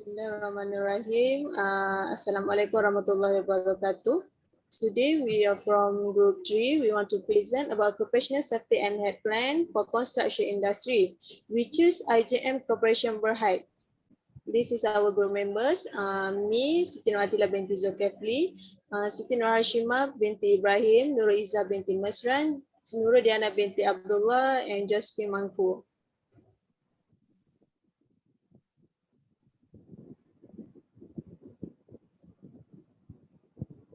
Bismillahirrahmanirrahim. Assalamualaikum warahmatullahi wabarakatuh. Today we are from Group 3. We want to present about occupational safety and health plan for construction industry. We choose IJM Corporation Berhad. This is our group members. Me, Siti Nur Atila binti Zulkifli, Siti Nur Hashimah binti Ibrahim, Nurul Izzah binti Masran, Nurul Diana binti Abdullah, and Josephine Mangku.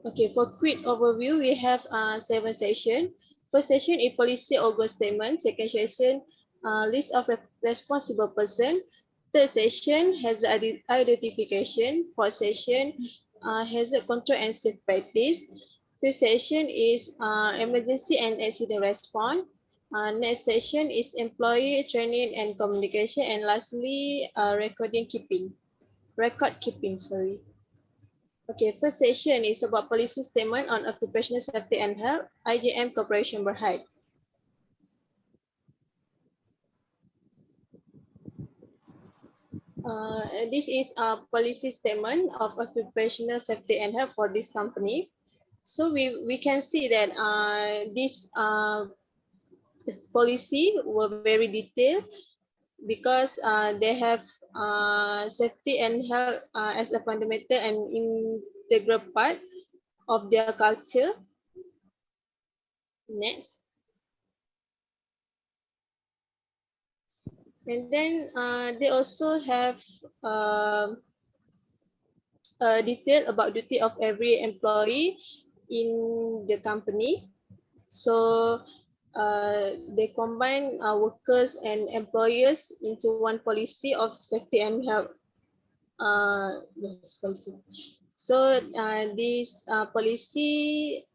Okay, for quick overview, we have 7 sessions. First session is policy or goal statement. Second session, list of responsible person. Third session, hazard identification. Fourth session, hazard control and safe practice. Fifth session is emergency and accident response. Next session is employee training and communication. And lastly, record keeping, sorry. Okay, first session is about policy statement on occupational safety and health, IJM Corporation Berhad. This is a policy statement of occupational safety and health for this company. So we can see that this policy were very detailed because they have safety and health as a fundamental and integral part of their culture. Next. And then they also have a detail about duty of every employee in the company. So they combine workers and employers into one policy of safety and health. Yes, policy. So this policy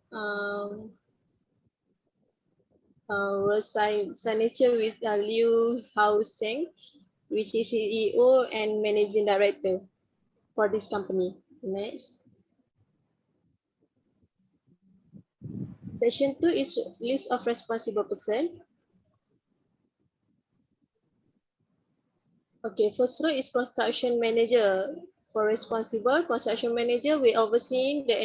was signature with Liu Hao Seng, which is CEO and Managing Director for this company. Next. Section 2 is list of responsible person. Okay, first row is construction manager. For responsible, construction manager will oversee the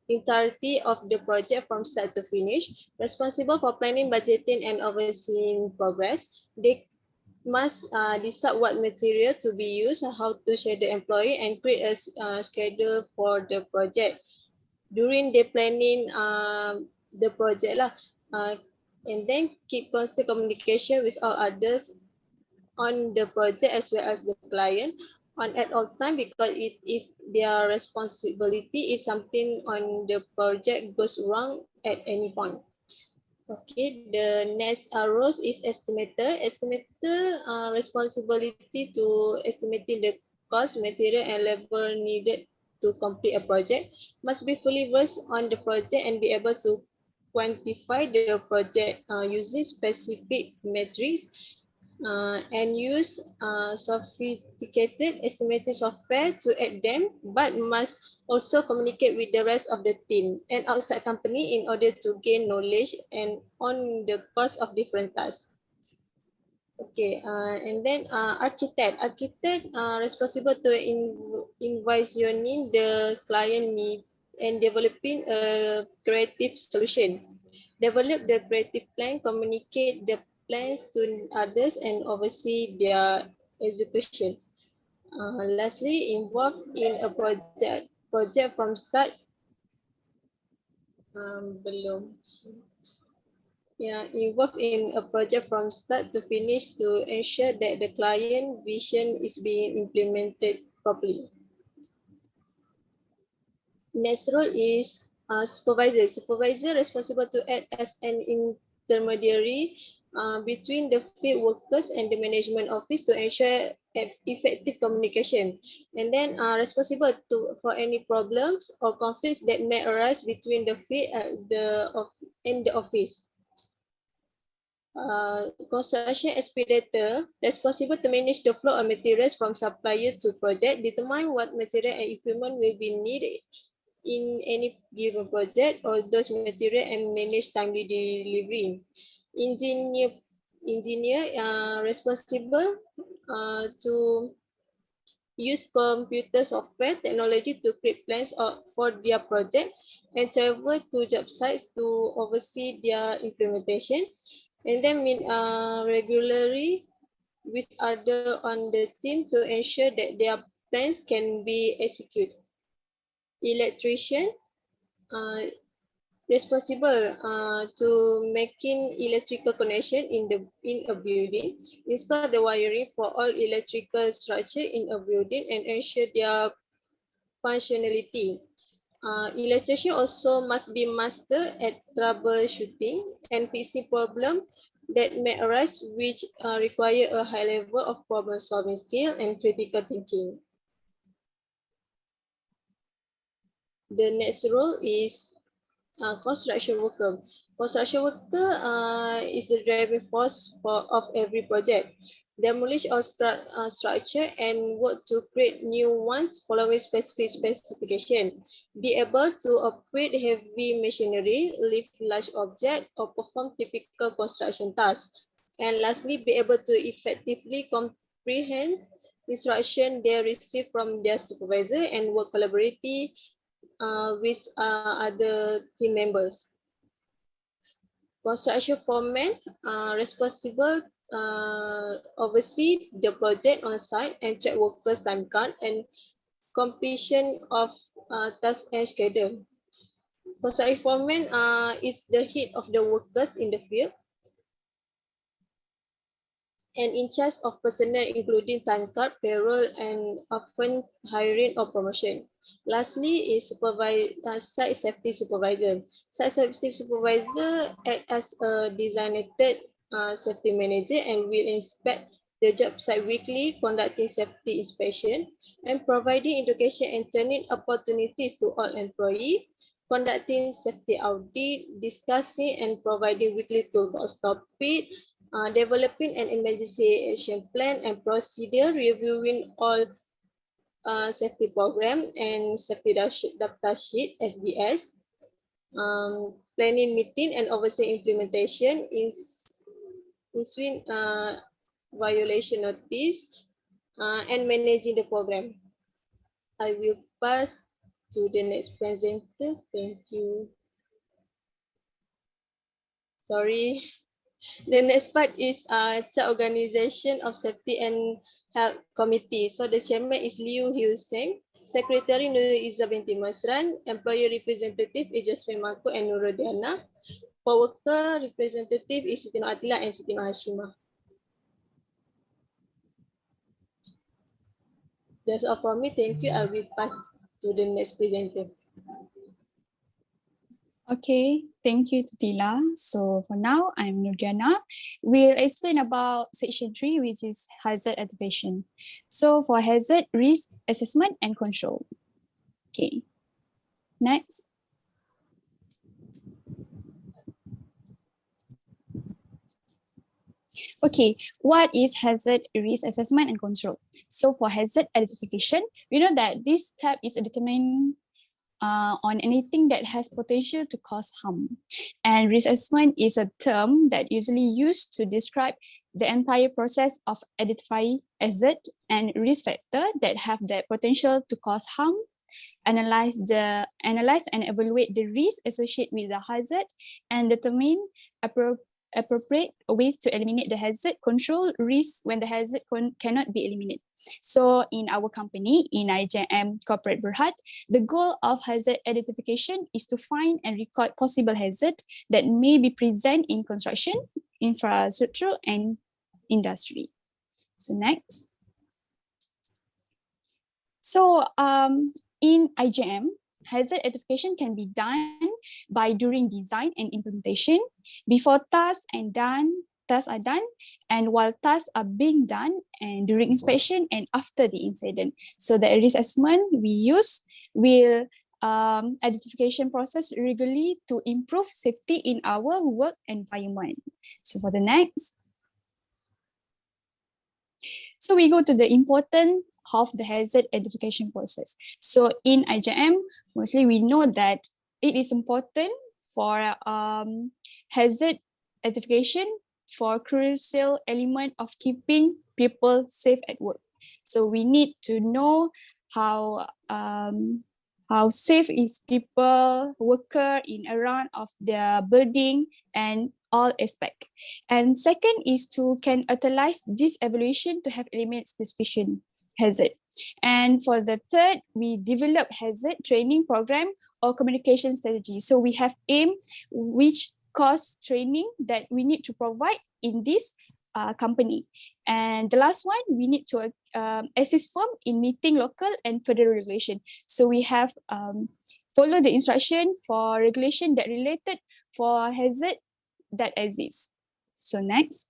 entirety of the project from start to finish. Responsible for planning, budgeting, and overseeing progress. They must decide what material to be used, how to share the employee, and create a schedule for the project. During the planning the project lah, and then keep constant communication with all others on the project as well as the client on at all time, because it is their responsibility if something on the project goes wrong at any point. Okay, the next row is estimator. Estimator responsibility to estimating the cost, material, and labor needed to complete a project. Must be fully versed on the project and be able to quantify the project using specific metrics and use sophisticated estimating software to add them, but must also communicate with the rest of the team and outside company in order to gain knowledge and on the cost of different tasks. Okay, and then architect. Architect responsible to envisioning the client need and developing a creative solution. Develop the creative plan, communicate the plans to others, and oversee their execution. Lastly, involved in a project from start. Belum. Yeah, involved in a project from start to finish to ensure that the client vision is being implemented properly. Next role is supervisor. Supervisor responsible to act as an intermediary between the field workers and the management office to ensure effective communication, and then responsible for any problems or conflicts that may arise between the field and the office. Construction expeditor responsible to manage the flow of materials from supplier to project, determine what material and equipment will be needed in any given project or those material and manage timely delivery. Engineer responsible to use computer software technology to create plans for their project, and travel to job sites to oversee their implementation, and then meet regularly with other on the team to ensure that their plans can be executed. Electrician, uh, responsible to making electrical connection in a building, install the wiring for all electrical structure in a building, and ensure their functionality. Electrician also must be master at troubleshooting and fixing problem that may arise, which require a high level of problem solving skill and critical thinking. The next role is construction worker. Construction worker is the driving force of every project. Demolish all structure and work to create new ones following specific specification. Be able to operate heavy machinery, lift large objects, or perform typical construction tasks. And lastly, be able to effectively comprehend instruction they receive from their supervisor and work collaboratively with other team members. Construction foreman responsible oversee the project on site and track workers' time card and completion of task and schedule. Construction foreman is the head of the workers in the field and in charge of personnel including time card, payroll, and often hiring or promotion. Lastly is site safety supervisor. Site safety supervisor act as a designated safety manager and will inspect the job site weekly, conducting safety inspection and providing education and training opportunities to all employees, conducting safety audit, discussing and providing weekly toolbox topic, developing an emergency action plan and procedure, reviewing all safety program and safety data sheet (SDS), planning meeting and overseeing implementation, issuing violation notice, and managing the program. I will pass to the next presenter. Thank you. Sorry. The next part is chart organization of safety and health committee. So the chairman is Liu Hussein, secretary Nur Izzah binti Masran, employer representative is Jasmine Mako and Nurodiana, for worker representative is Siti Nur Atila and Siti Nur Hashimah. That's all for me. Thank you. I will pass to the next presenter. Okay, thank you, Tutila. So for now, I'm Nurjana. We'll explain about section 3, which is hazard activation. So for hazard, risk assessment and control. Okay, next. Okay, what is hazard, risk assessment and control? So for hazard identification, we know that this step is determined on anything that has potential to cause harm. And risk assessment is a term that usually used to describe the entire process of identifying hazard and risk factor that have the potential to cause harm, analyze and evaluate the risk associated with the hazard, and determine appropriate ways to eliminate the hazard, control risk when the hazard cannot be eliminated. So in our company, in IJM Corporate Berhad, the goal of hazard identification is to find and record possible hazard that may be present in construction, infrastructure, and industry. So next. So in IJM, hazard identification can be done by during design and implementation, before tasks are done, and while tasks are being done, and during inspection and after the incident. So the risk assessment we use will identification process regularly to improve safety in our work environment. So for the next. So we go to the important of the hazard identification process. So in IJM, mostly we know that it is important for hazard identification for crucial element of keeping people safe at work. So we need to know how safe is people, worker in around of their building and all aspect. And second is to can utilize this evaluation to have eliminate specification hazard. And for the third, we develop hazard training program or communication strategy. So we have aim which course training that we need to provide in this company. And the last one, we need to assist firm in meeting local and federal regulation. So we have follow the instruction for regulation that related for hazard that exists. So next.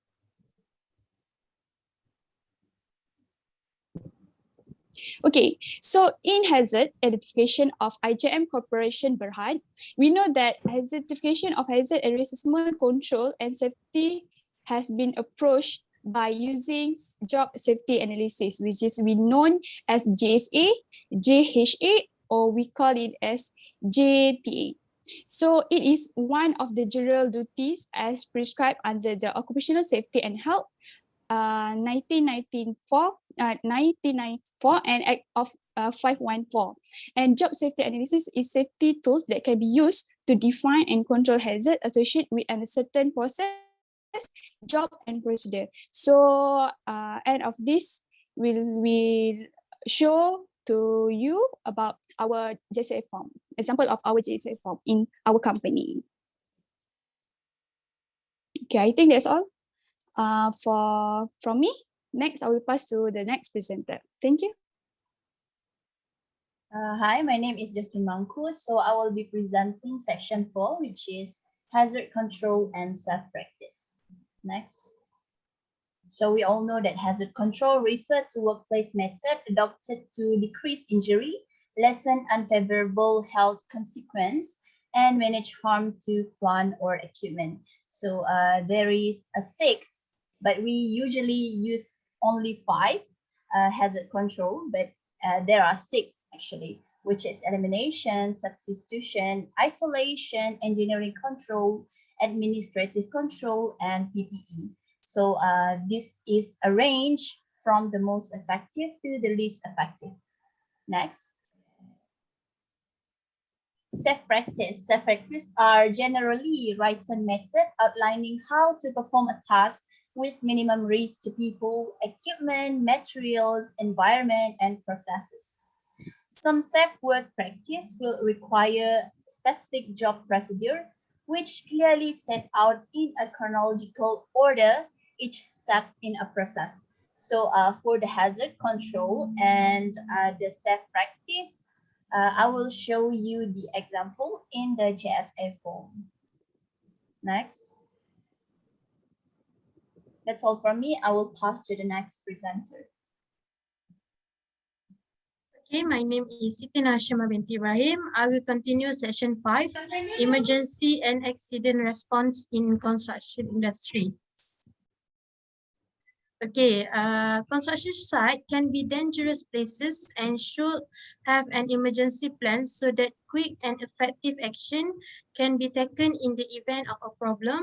Okay, so in hazard identification of IJM Corporation Berhad, we know that identification of hazard and reassessment control and safety has been approached by using job safety analysis, which is we known as JSA, JHA, or we call it as JTA. So it is one of the general duties as prescribed under the Occupational Safety and Health 1994 and Act of 514. And job safety analysis is safety tools that can be used to define and control hazard associated with a certain process, job and procedure. So end of this will show to you about our JSA form, example of our JSA form in our company. Okay, I think that's all from me. Next, I will pass to the next presenter. Thank you. Hi, my name is Justin Mangkus. So I will be presenting section 4, which is hazard control and self-practice. Next. So we all know that hazard control refers to workplace method adopted to decrease injury, lessen unfavorable health consequence, and manage harm to plant or equipment. So there is a 6, but we usually use only 5 hazard control, but there are 6 actually, which is elimination, substitution, isolation, engineering control, administrative control, and PPE. So this is arranged from the most effective to the least effective. Next. Self-practice. Self-practice are generally written method outlining how to perform a task with minimum risk to people, equipment, materials, environment, and processes. Some safe work practice will require specific job procedure, which clearly set out in a chronological order each step in a process. So for the hazard control and the safe practice, I will show you the example in the JSA form. Next. That's all from me. I will pass to the next presenter. Okay, my name is Siti Nashima binti Ibrahim. I will continue session 5, emergency and accident response in construction industry. Okay, construction site can be dangerous places and should have an emergency plan so that quick and effective action can be taken in the event of a problem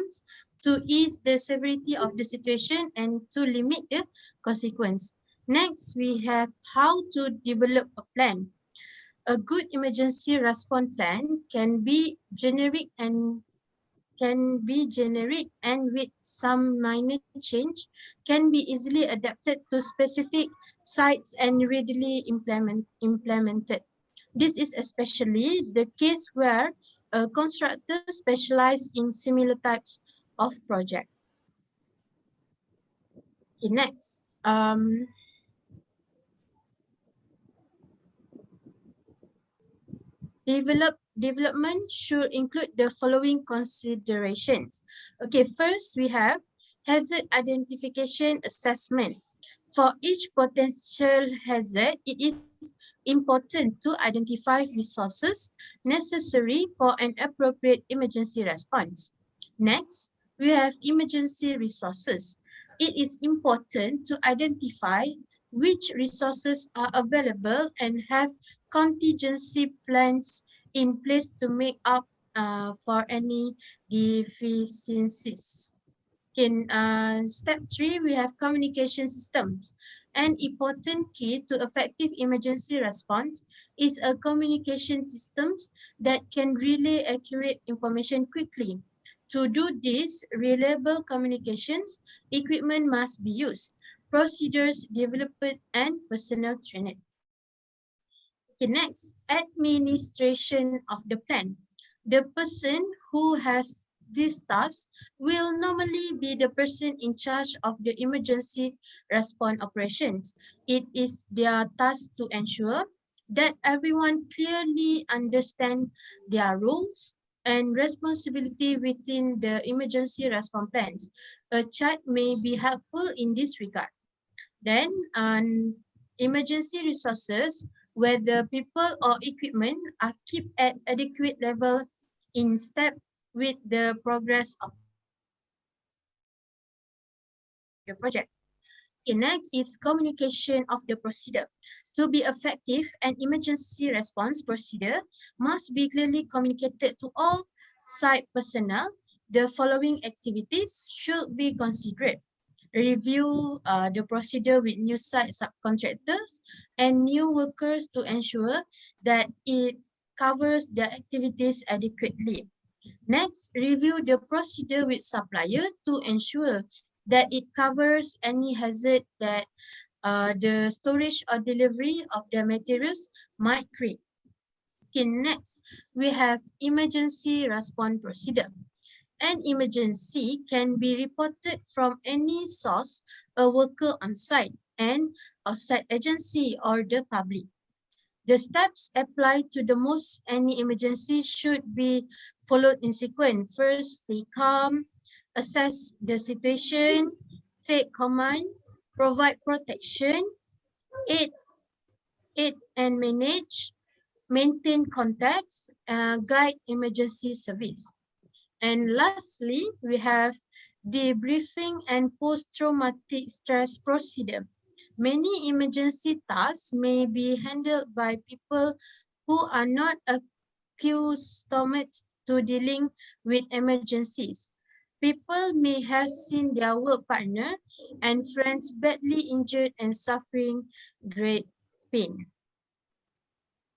to ease the severity of the situation and to limit the consequence. Next, we have how to develop a plan. A good emergency response plan can be generic and with some minor change can be easily adapted to specific sites and readily implemented. This is especially the case where a constructor specializes in similar types of project. Okay, next. Development should include the following considerations. Okay, first we have hazard identification assessment. For each potential hazard, it is important to identify resources necessary for an appropriate emergency response. Next, we have emergency resources. It is important to identify which resources are available and have contingency plans in place to make up for any deficiencies. In step 3, we have communication systems. An important key to effective emergency response is a communication systems that can relay accurate information quickly. To do this, reliable communications equipment must be used, procedures developed, and personnel trained. Okay, next, administration of the plan. The person who has this task will normally be the person in charge of the emergency response operations. It is their task to ensure that everyone clearly understands their roles and responsibility within the emergency response plans. A chart may be helpful in this regard. Then, emergency resources, whether people or equipment, are kept at adequate level in step with the progress of the project. Okay, next is communication of the procedure. To be effective, an emergency response procedure must be clearly communicated to all site personnel. The following activities should be considered: review the procedure with new site subcontractors and new workers to ensure that it covers the activities adequately. Next, review the procedure with supplier to ensure that it covers any hazard that the storage or delivery of the materials might create. Okay, next, we have emergency response procedure. An emergency can be reported from any source, a worker on site, an outside agency, or the public. The steps applied to the most any emergency should be followed in sequence. First, stay calm, assess the situation, take command, provide protection, aid and manage, maintain contacts, guide emergency service. And lastly, we have debriefing and post-traumatic stress procedure. Many emergency tasks may be handled by people who are not accustomed to dealing with emergencies. People may have seen their work partner and friends badly injured and suffering great pain.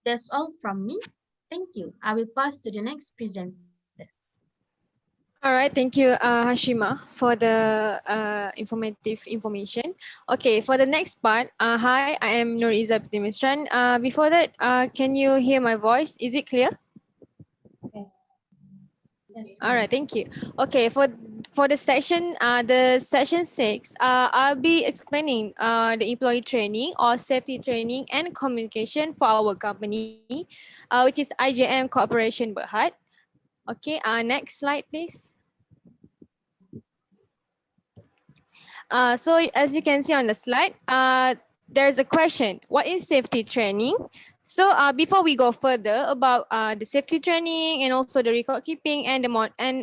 That's all from me. Thank you. I will pass to the next presenter. All right, thank you, Hashima, for the informative information. Okay, for the next part, hi, I am Nur Izzah Pitimisran. Before that, can you hear my voice? Is it clear? Yes. Yes. All right, thank you. Okay, for the section 6, I'll be explaining the employee training or safety training and communication for our company, which is IJM Corporation Berhad. Okay, next slide, please. So as you can see on the slide, there's a question: what is safety training? So before we go further about the safety training and also the record keeping and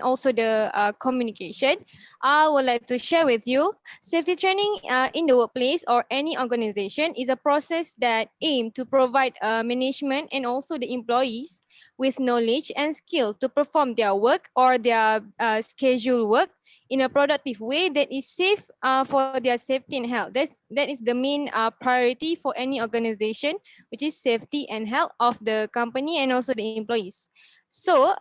also the communication, I would like to share with you safety training in the workplace or any organization is a process that aim to provide management and also the employees with knowledge and skills to perform their work or their scheduled work in a productive way that is safe for their safety and health. That is the main priority for any organization, which is safety and health of the company and also the employees. So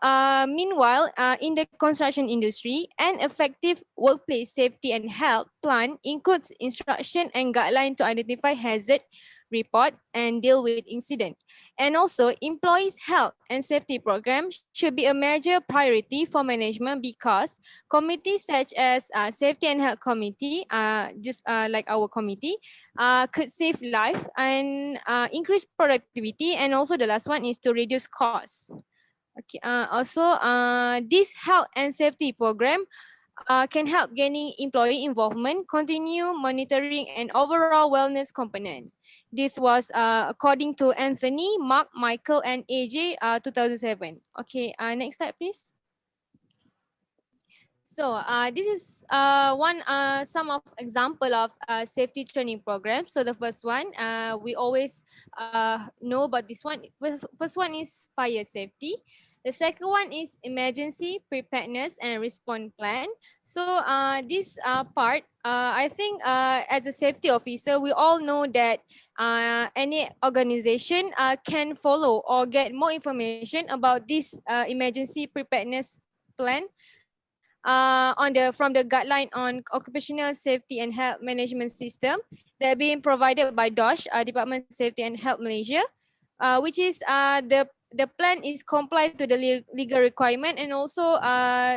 meanwhile, in the construction industry, an effective workplace safety and health plan includes instruction and guideline to identify hazard, report, and deal with incident. And also, employees' health and safety programs should be a major priority for management because committees such as Safety and Health Committee, just like our committee, could save life and increase productivity. And also the last one is to reduce costs. Okay. Also, this health and safety program can help gaining employee involvement, continue monitoring, and overall wellness component. This was according to Anthony, Mark, Michael, and AJ 2007. Okay, next slide, please. So this is some of example of safety training programs. So the first one, we always know about this one. First one is fire safety. The second one is emergency preparedness and response plan. So this part, I think as a safety officer, we all know that any organization can follow or get more information about this emergency preparedness plan from the guideline on occupational safety and health management system that being provided by DOSH, Department of Safety and Health Malaysia, which is the plan is comply to the legal requirement and also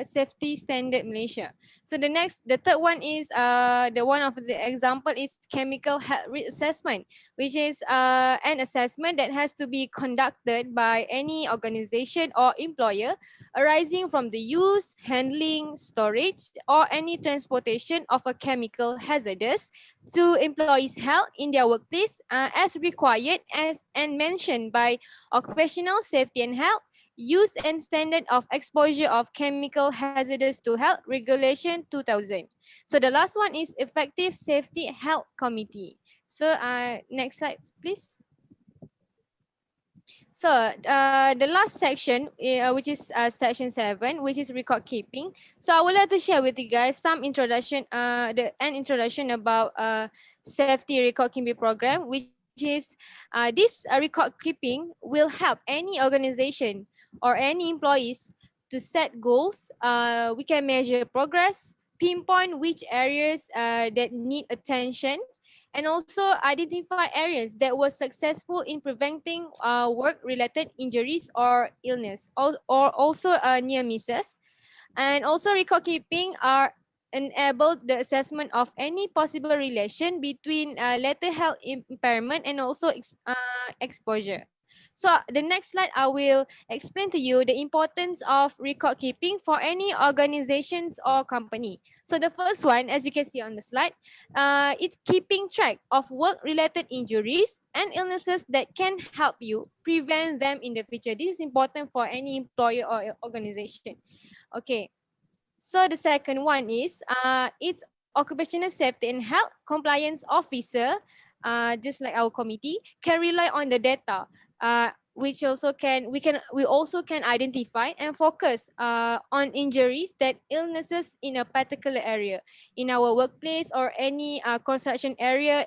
safety standard Malaysia. So the third one is the one of the example is chemical health reassessment, which is an assessment that has to be conducted by any organization or employer arising from the use, handling, storage, or any transportation of a chemical hazardous to employees' health in their workplace as required as and mentioned by Occupational Safety and Health, Use and Standard of Exposure of Chemical Hazardous to Health Regulation 2000. So the last one is Effective Safety Health Committee. So next slide, please. So the last section, which is section 7, which is record keeping. So I would like to share with you guys some introduction, an introduction about safety record keeping program, which is this record keeping will help any organization or any employees to set goals. We can measure progress, pinpoint which areas that need attention, and also identify areas that were successful in preventing work-related injuries or illness, or also near misses. And also record keeping are enabled the assessment of any possible relation between later health impairment and also exposure. So the next slide, I will explain to you the importance of record keeping for any organizations or company. So the first one, as you can see on the slide, it's keeping track of work-related injuries and illnesses that can help you prevent them in the future. This is important for any employer or organization. Okay, so the second one is it's occupational safety and health compliance officer, just like our committee, can rely on the data, which also we also can identify and focus on injuries that illnesses in a particular area in our workplace or any construction area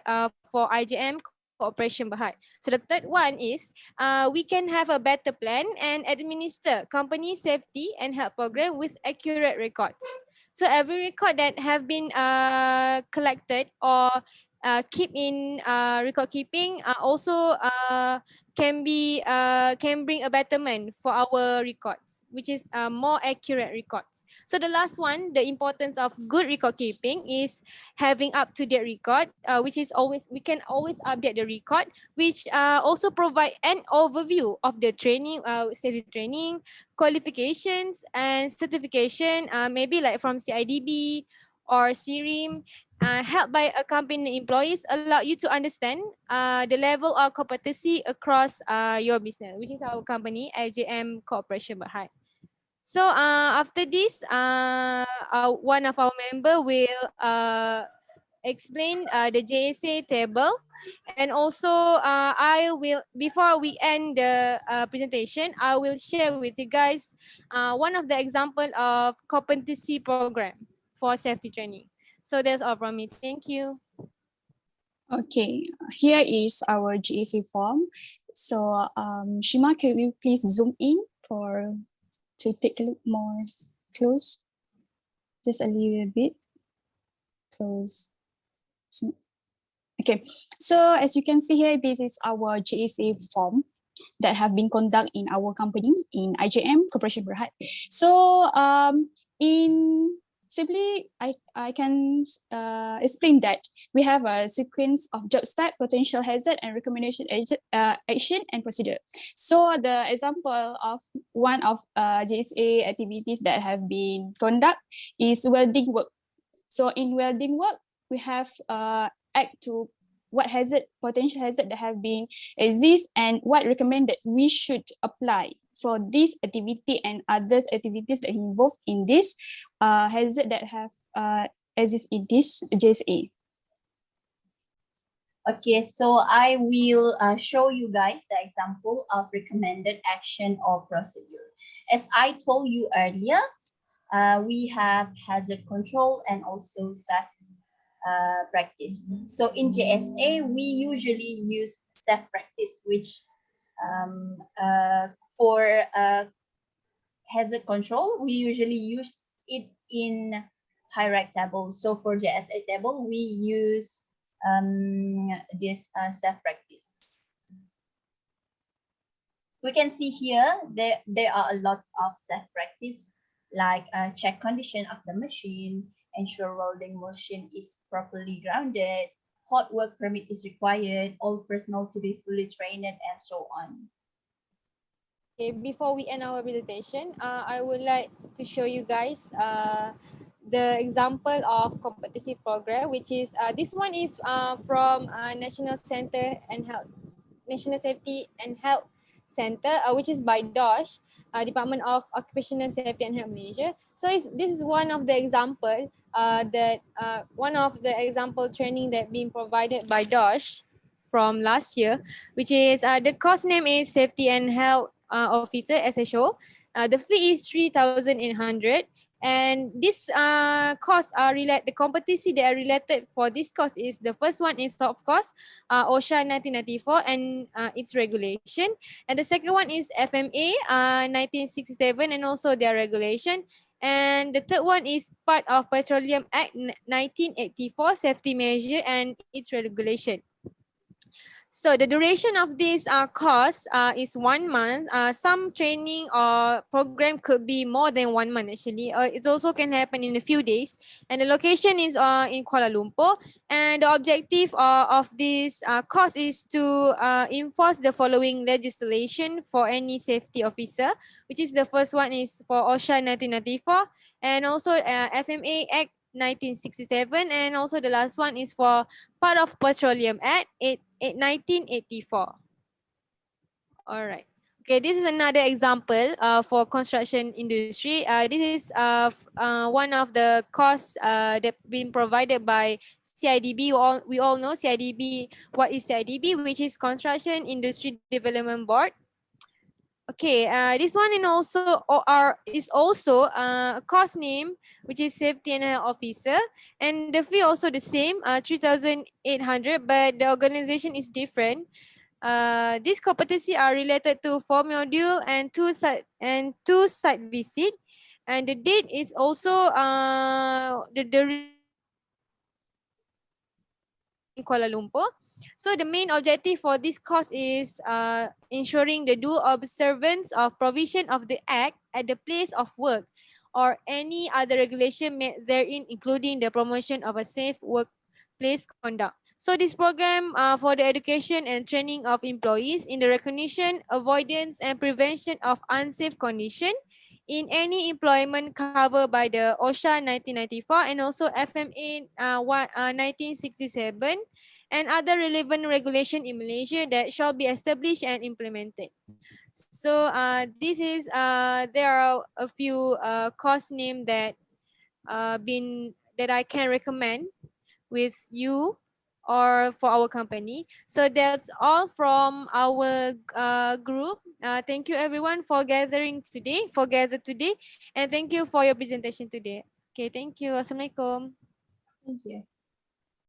for IJM Cooperation Berhad. So the third one is we can have a better plan and administer company safety and health program with accurate records. So every record that have been collected or keep in record keeping also can bring a betterment for our records, which is more accurate records. So the last one, the importance of good record keeping is having up-to-date record, which is we can always update the record, which also provide an overview of the training, safety training, qualifications and certification, maybe like from CIDB or CRIM, helped by a company employees allow you to understand the level of competency across your business, which is our company, IJM Cooperation Berhad. So after this, one of our member will explain the JSA table, and also I will, before we end the presentation, I will share with you guys one of the example of competency program for safety training. So that's all from me. Thank you. Okay, here is our GAC form. So Shima, can you please zoom in to take a look more close? Just a little bit close. Okay, so as you can see here, this is our GAC form that have been conducted in our company in IJM Cooperation Berhad. So simply, I can explain that we have a sequence of job step, potential hazard, and recommendation action and procedure. So the example of one of JSA activities that have been conducted is welding work. So in welding work, we have act to what potential hazard that have been exist and what recommended we should apply for this activity and other activities that involved in this hazard that have exist in this JSA. Okay, so I will show you guys the example of recommended action or procedure. As I told you earlier, we have hazard control and also safe practice. So in JSA, we usually use safe practice, which for hazard control, we usually use it in hierarchy table. So for JSA table, we use this safe practice. We can see here there are a lot of safe practice like check condition of the machine, ensure welding machine is properly grounded, hot work permit is required, all personnel to be fully trained, and so on. Okay, before we end our presentation, I would like to show you guys the example of competency program, which is this one is from National Center and Health, National Safety and Health Center, which is by DOSH, Department of Occupational Safety and Health Malaysia. So this is one of the example one of the example training that being provided by DOSH from last year, which is the course name is Safety and Health Officer SHO. The fee is 3,800, and this course are related. The competency that are related for this course is the first one is of course OSHA 1994 and its regulation, and the second one is FMA 1967 and also their regulation. And the third one is part of Petroleum Act 1984 safety measure and its regulation. So the duration of this course is 1 month. Some training or program could be more than 1 month actually. It also can happen in a few days. And the location is in Kuala Lumpur. And the objective of this course is to enforce the following legislation for any safety officer, which is the first one is for OSHA 1994 and also FMA Act 1967, and also the last one is for part of Petroleum Act 1984. All right. Okay, this is another example for construction industry. This is one of the course that been provided by CIDB. We all know CIDB. What is CIDB? Which is Construction Industry Development Board. Okay, this one is also a course name, which is Safety and Health Officer, and the fee also the same, 3,800, but the organization is different. These competency are related to 4 module and two site visit, and the date is also the in Kuala Lumpur. So the main objective for this course is ensuring the due observance of provision of the Act at the place of work or any other regulation made therein, including the promotion of a safe workplace conduct. So this program for the education and training of employees in the recognition, avoidance, and prevention of unsafe condition in any employment covered by the OSHA 1994 and also FMA 1967 and other relevant regulation in Malaysia that shall be established and implemented. So this is there are a few course name that I can recommend with you or for our company. So that's all from our group. Thank you everyone for gathered today, and thank you for your presentation today. Okay, thank you. Assalamualaikum. Thank you.